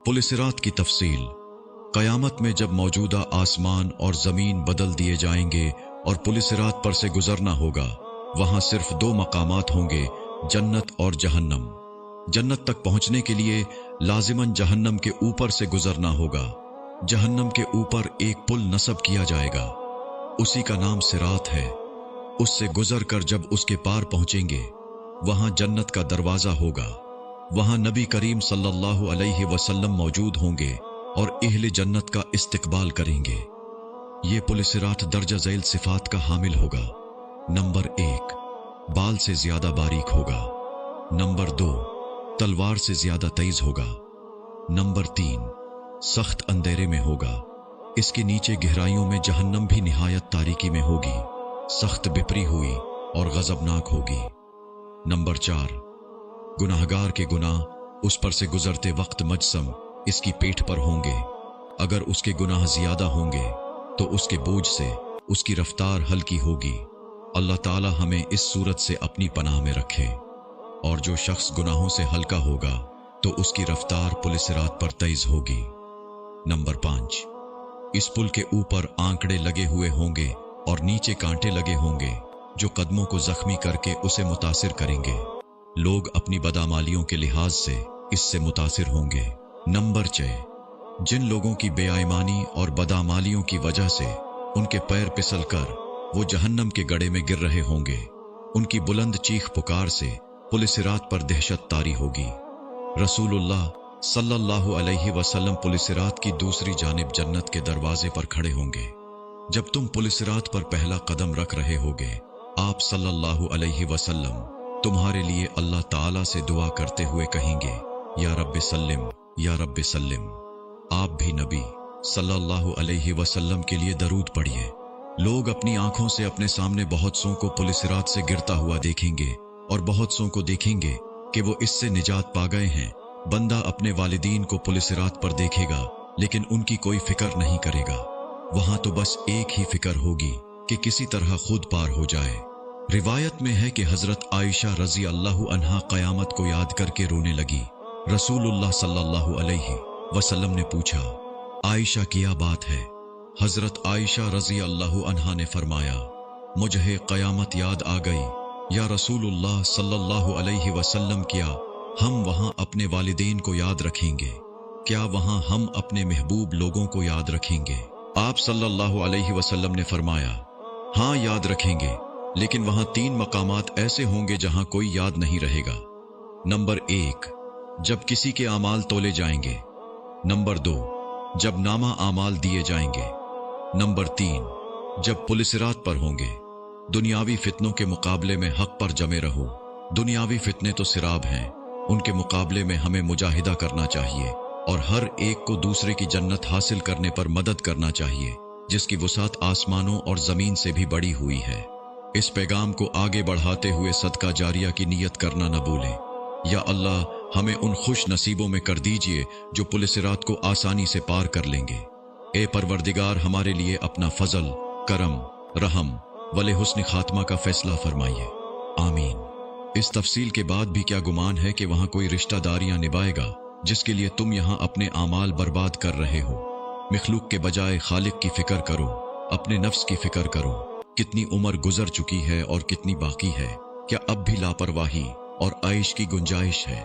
पुलिसिरात की तफसील। क़यामत में जब मौजूदा आसमान और ज़मीन बदल दिए जाएंगे और पुलिसिरात पर से गुजरना होगा, वहां सिर्फ दो मकामात होंगे, जन्नत और जहन्नम। जन्नत तक पहुंचने के लिए लाजिमन जहन्नम के ऊपर से गुजरना होगा। जहन्नम के ऊपर एक पुल नस्ब किया जाएगा, उसी का नाम सिरात है। उससे गुजर कर जब उसके पार पहुंचेंगे, वहां जन्नत का दरवाजा होगा। वहां नबी करीम सल्लल्लाहु अलैहि वसल्लम मौजूद होंगे और अहले जन्नत का इस्तकबाल करेंगे। ये पुलिसिरात दर्जा ज़ैल सिफात का हामिल होगा। नंबर 1, बाल से ज्यादा बारीक होगा। नंबर 2, तलवार से ज्यादा तेज होगा। नंबर 3, सख्त अंधेरे में होगा। इसके नीचे गहराइयों में जहन्नम भी निहायत तारीकी में होगी, सख्त बिपरी हुई और गजबनाक होगी। नंबर 4, गुनाहगार के गुनाह उस पर से गुजरते वक्त मजसम इसकी पीठ पर होंगे। अगर उसके गुनाह ज्यादा होंगे तो उसके बोझ से उसकी रफ्तार हल्की होगी। अल्लाह ताला हमें इस सूरत से अपनी पनाह में रखे। और जो शख्स गुनाहों से हल्का होगा तो उसकी रफ्तार पुलिसिरात पर तेज होगी। नंबर 5, इस पुल के ऊपर आंकड़े लगे हुए होंगे और नीचे कांटे लगे होंगे जो कदमों को जख्मी करके उसे मुतासिर करेंगे। लोग अपनी बदामालियों के लिहाज से इससे मुतासिर होंगे। नंबर 6, जिन लोगों की बेईमानी और बदामालियों की वजह से उनके पैर फिसल कर वो जहन्नम के गड्ढे में गिर रहे होंगे, उनकी बुलंद चीख पुकार से पुलिसिरात पर दहशत तारी होगी। रसूलुल्लाह सल्लल्लाहु अलैहि वसल्लम पुलिसिरात की दूसरी जानिब जन्नत के दरवाजे पर खड़े होंगे। जब तुम पुलिसिरात पर पहला कदम रख रहे होगे, आप सल्लल्लाहु अलैहि वसल्लम तुम्हारे लिए अल्लाह ताला से दुआ करते हुए कहेंगे, या रब्बि सल्लिम, या रब्बि सल्लिम। आप भी नबी सल्लल्लाहु अलैहि वसल्लम के लिए दरूद पढ़िए। लोग अपनी आंखों से अपने सामने बहुत सौ को पुलिसिरात से गिरता हुआ देखेंगे और बहुत सौ को देखेंगे कि वो इससे निजात पा गए हैं। बंदा अपने वालिदीन को पुलिसिरात पर देखेगा लेकिन उनकी कोई फिक्र नहीं करेगा। वहां तो बस एक ही फिक्र होगी कि किसी तरह खुद पार हो जाए। रिवायत में है कि हजरत आयशा रजी अल्लाह अन्हा क़यामत को याद करके रोने लगी। रसूलुल्लाह सल्लल्लाहु अलैहि वसल्लम ने पूछा, आयशा क्या बात है? हजरत आयशा रजी अल्लाह अन्हा ने फरमाया, मुझे क़यामत याद आ गई या रसूलुल्लाह सल्लल्लाहु अलैहि वसल्लम, क्या हम वहां अपने वालिदैन को याद रखेंगे? क्या वहां हम अपने महबूब लोगों को याद रखेंगे? आप सल्लल्लाहु अलैहि वसल्लम ने फरमाया, हाँ याद रखेंगे, लेकिन वहां 3 मकामात ऐसे होंगे जहां कोई याद नहीं रहेगा। नंबर 1, जब किसी के आमाल तोले जाएंगे। नंबर 2, जब नामा आमाल दिए जाएंगे। नंबर 3, जब पुलिसिरात पर होंगे। दुनियावी फितनों के मुकाबले में हक पर जमे रहो। दुनियावी फितने तो सिराब हैं, उनके मुकाबले में हमें मुजाहिदा करना चाहिए और हर एक को दूसरे की जन्नत हासिल करने पर मदद करना चाहिए, जिसकी वुसात आसमानों और जमीन से भी बड़ी हुई है। इस पैगाम को आगे बढ़ाते हुए सदका जारिया की नीयत करना न भूलें। या अल्लाह, हमें उन खुश नसीबों में कर दीजिए जो पुलिसिरात को आसानी से पार कर लेंगे। ए परवरदिगार, हमारे लिए अपना फजल, करम, रहम वले हुस्न खात्मा का फैसला फरमाइए। आमीन। इस तफसील के बाद भी क्या गुमान है कि वहां कोई रिश्तेदारियां निभाएगा जिसके लिए तुम यहां अपने आमाल बर्बाद कर रहे हो? मखलूक के बजाय खालिक की फिक्र करो, अपने नफ्स की फिक्र करो। कितनी उम्र गुजर चुकी है और कितनी बाकी है? क्या अब भी लापरवाही और आइश की गुंजाइश है?